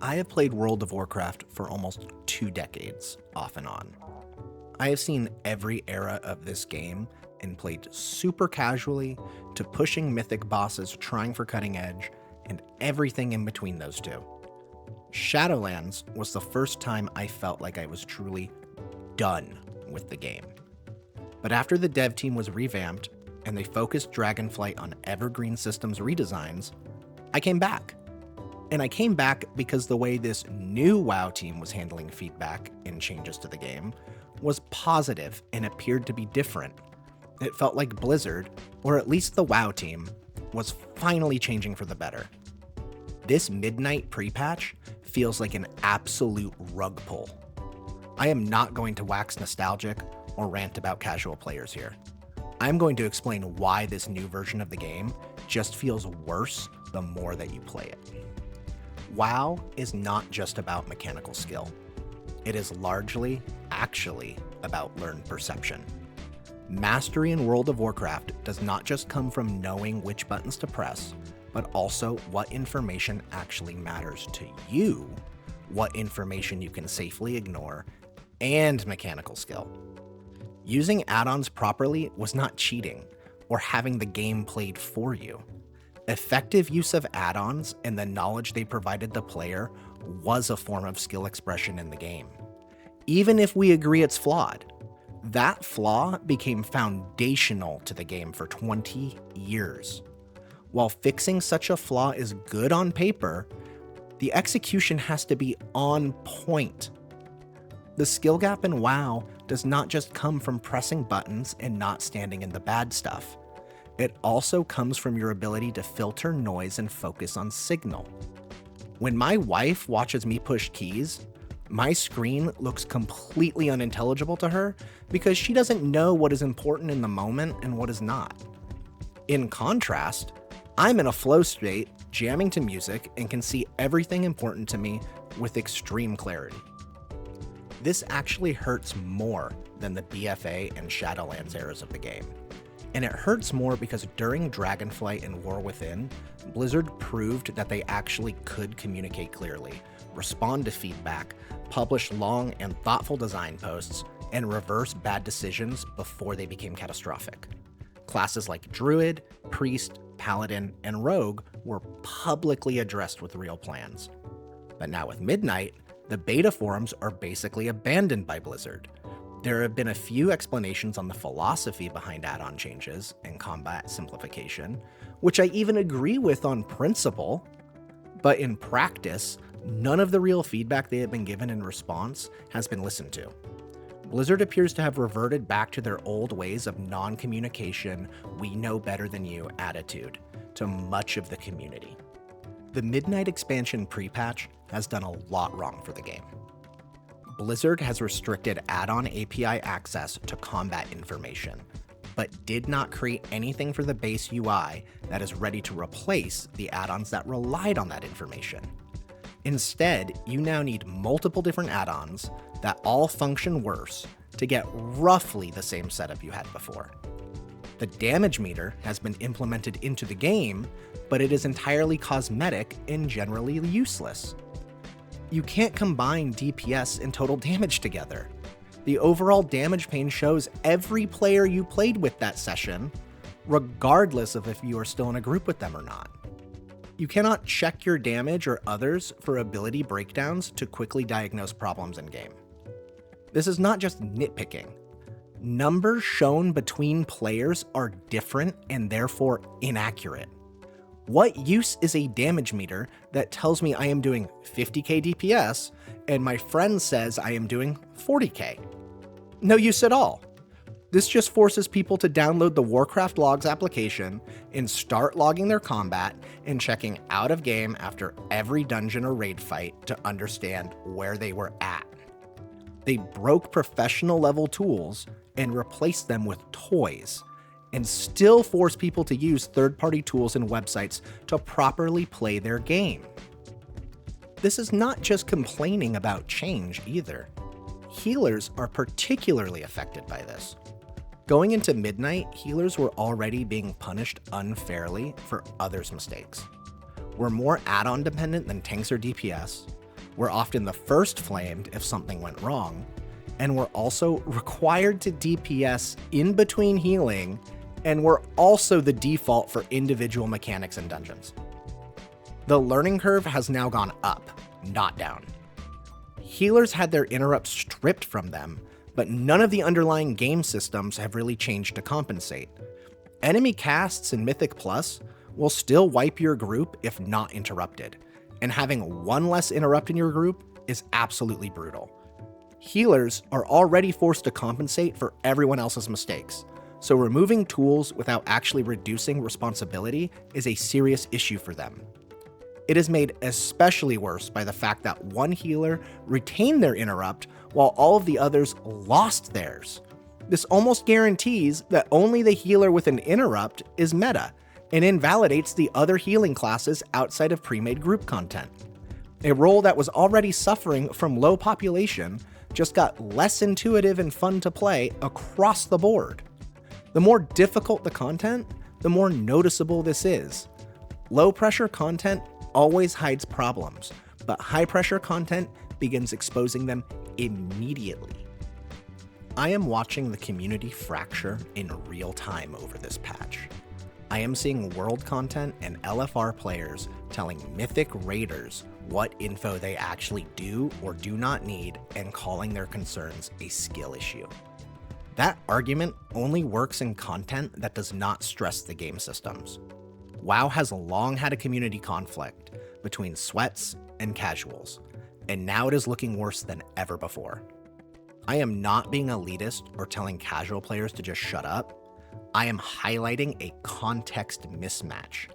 I have played World of Warcraft for almost 2 decades, off and on. I have seen every era of this game and played super casually to pushing mythic bosses trying for cutting edge and everything in between those two. Shadowlands was the first time I felt like I was truly done with the game. But after the dev team was revamped and they focused Dragonflight on evergreen systems redesigns, I came back. And I came back because the way this new WoW team was handling feedback and changes to the game was positive and appeared to be different. It felt like Blizzard, or at least the WoW team, was finally changing for the better. This midnight pre-patch feels like an absolute rug pull. I am not going to wax nostalgic or rant about casual players here. I'm going to explain why this new version of the game just feels worse the more that you play it. WoW is not just about mechanical skill. It is largely, actually, about learned perception. Mastery in World of Warcraft does not just come from knowing which buttons to press, but also what information actually matters to you, what information you can safely ignore, and mechanical skill. Using add-ons properly was not cheating or having the game played for you. Effective use of add-ons and the knowledge they provided the player was a form of skill expression in the game. Even if we agree it's flawed, that flaw became foundational to the game for 20 years. While fixing such a flaw is good on paper, the execution has to be on point. The skill gap in WoW does not just come from pressing buttons and not standing in the bad stuff. It also comes from your ability to filter noise and focus on signal. When my wife watches me push keys, my screen looks completely unintelligible to her because she doesn't know what is important in the moment and what is not. In contrast, I'm in a flow state, jamming to music, and can see everything important to me with extreme clarity. This actually hurts more than the BFA and Shadowlands eras of the game. And it hurts more because during Dragonflight and War Within, Blizzard proved that they actually could communicate clearly, respond to feedback, publish long and thoughtful design posts, and reverse bad decisions before they became catastrophic. Classes like Druid, Priest, Paladin, and Rogue were publicly addressed with real plans. But now with Midnight, the beta forums are basically abandoned by Blizzard. There have been a few explanations on the philosophy behind add-on changes and combat simplification, which I even agree with on principle, but in practice, none of the real feedback they have been given in response has been listened to. Blizzard appears to have reverted back to their old ways of non-communication, we know better than you attitude to much of the community. The Midnight expansion pre-patch has done a lot wrong for the game. Blizzard has restricted add-on API access to combat information, but did not create anything for the base UI that is ready to replace the add-ons that relied on that information. Instead, you now need multiple different add-ons that all function worse to get roughly the same setup you had before. The damage meter has been implemented into the game, but it is entirely cosmetic and generally useless. You can't combine DPS and total damage together. The overall damage pane shows every player you played with that session, regardless of if you are still in a group with them or not. You cannot check your damage or others for ability breakdowns to quickly diagnose problems in-game. This is not just nitpicking. Numbers shown between players are different and therefore inaccurate. What use is a damage meter that tells me I am doing 50k DPS and my friend says I am doing 40k? No use at all. This just forces people to download the Warcraft logs application and start logging their combat and checking out of game after every dungeon or raid fight to understand where they were at. They broke professional level tools and replaced them with toys, and still force people to use third-party tools and websites to properly play their game. This is not just complaining about change either. Healers are particularly affected by this. Going into Midnight, healers were already being punished unfairly for others' mistakes. We're more add-on dependent than tanks or DPS. We're often the first flamed if something went wrong, and we're also required to DPS in between healing, and we're also the default for individual mechanics and dungeons. The learning curve has now gone up, not down. Healers had their interrupts stripped from them, but none of the underlying game systems have really changed to compensate. Enemy casts in Mythic Plus will still wipe your group if not interrupted, and having one less interrupt in your group is absolutely brutal. Healers are already forced to compensate for everyone else's mistakes, so removing tools without actually reducing responsibility is a serious issue for them. It is made especially worse by the fact that one healer retained their interrupt while all of the others lost theirs. This almost guarantees that only the healer with an interrupt is meta, and invalidates the other healing classes outside of pre-made group content. A role that was already suffering from low population just got less intuitive and fun to play across the board. The more difficult the content, the more noticeable this is. Low pressure content always hides problems, but high pressure content begins exposing them immediately. I am watching the community fracture in real time over this patch. I am seeing world content and LFR players telling Mythic Raiders what info they actually do or do not need and calling their concerns a skill issue. That argument only works in content that does not stress the game systems. WoW has long had a community conflict between sweats and casuals, and now it is looking worse than ever before. I am not being elitist or telling casual players to just shut up. I am highlighting a context mismatch.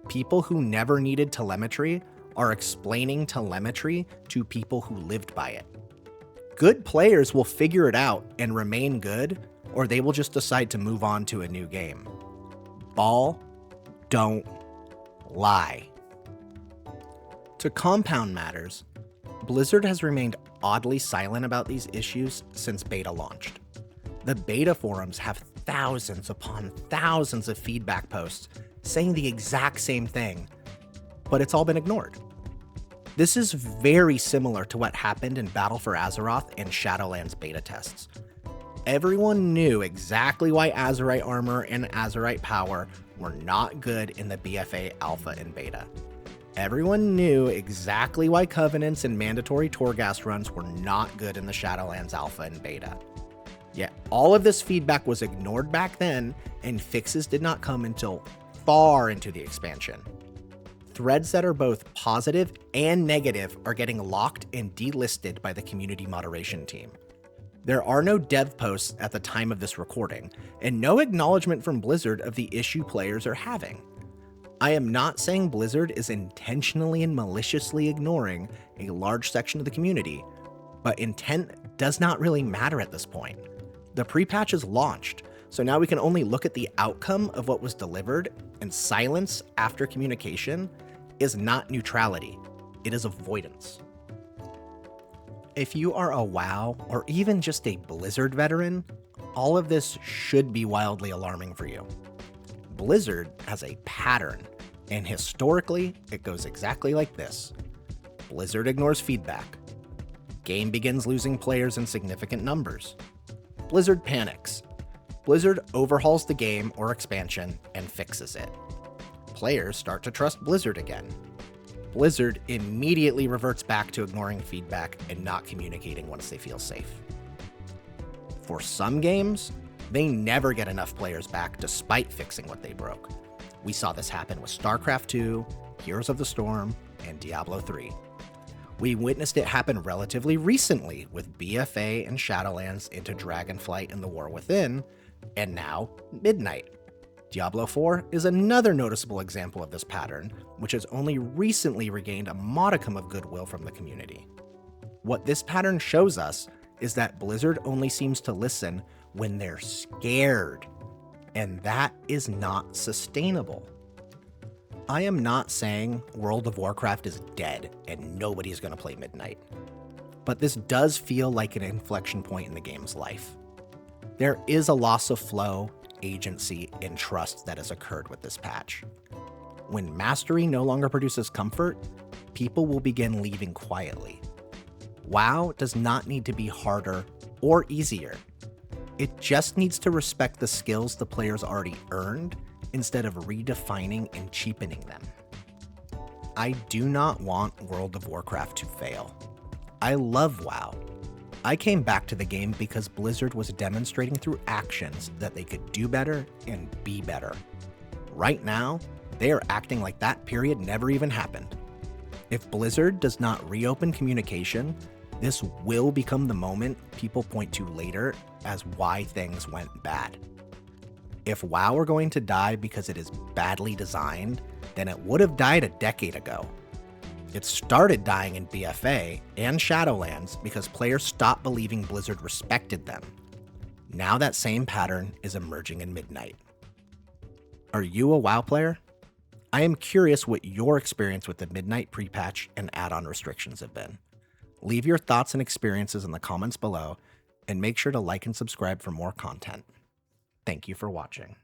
People who never needed telemetry are explaining telemetry to people who lived by it. Good players will figure it out and remain good, or they will just decide to move on to a new game. Ball, don't lie. To compound matters, Blizzard has remained oddly silent about these issues since beta launched. The beta forums have thousands upon thousands of feedback posts saying the exact same thing, but it's all been ignored. This is very similar to what happened in Battle for Azeroth and Shadowlands beta tests. Everyone knew exactly why Azerite armor and Azerite power were not good in the BFA alpha and beta. Everyone knew exactly why covenants and mandatory Torghast runs were not good in the Shadowlands alpha and beta. Yet all of this feedback was ignored back then, and fixes did not come until far into the expansion. Threads that are both positive and negative are getting locked and delisted by the community moderation team. There are no dev posts at the time of this recording, and no acknowledgement from Blizzard of the issue players are having. I am not saying Blizzard is intentionally and maliciously ignoring a large section of the community, but intent does not really matter at this point. The pre-patch is launched, so now we can only look at the outcome of what was delivered, and silence after communication is not neutrality, it is avoidance. If you are a WoW or even just a Blizzard veteran, all of this should be wildly alarming for you. Blizzard has a pattern, and historically, it goes exactly like this. Blizzard ignores feedback. Game begins losing players in significant numbers. Blizzard panics. Blizzard overhauls the game or expansion and fixes it. Players start to trust Blizzard again. Blizzard immediately reverts back to ignoring feedback and not communicating once they feel safe. For some games, they never get enough players back despite fixing what they broke. We saw this happen with StarCraft 2, Heroes of the Storm, and Diablo 3. We witnessed it happen relatively recently with BFA and Shadowlands into Dragonflight and the War Within, and now Midnight. Diablo 4 is another noticeable example of this pattern, which has only recently regained a modicum of goodwill from the community. What this pattern shows us is that Blizzard only seems to listen when they're scared, and that is not sustainable. I am not saying World of Warcraft is dead and nobody's going to play Midnight, but this does feel like an inflection point in the game's life. There is a loss of flow, agency, and trust that has occurred with this patch. When mastery no longer produces comfort, people will begin leaving quietly. WoW does not need to be harder or easier. It just needs to respect the skills the players already earned instead of redefining and cheapening them. I do not want World of Warcraft to fail. I love WoW. I came back to the game because Blizzard was demonstrating through actions that they could do better and be better. Right now, they are acting like that period never even happened. If Blizzard does not reopen communication, this will become the moment people point to later as why things went bad. If WoW were going to die because it is badly designed, then it would have died a decade ago. It started dying in BFA and Shadowlands because players stopped believing Blizzard respected them. Now that same pattern is emerging in Midnight. Are you a WoW player? I am curious what your experience with the Midnight pre-patch and add-on restrictions have been. Leave your thoughts and experiences in the comments below, and make sure to like and subscribe for more content. Thank you for watching.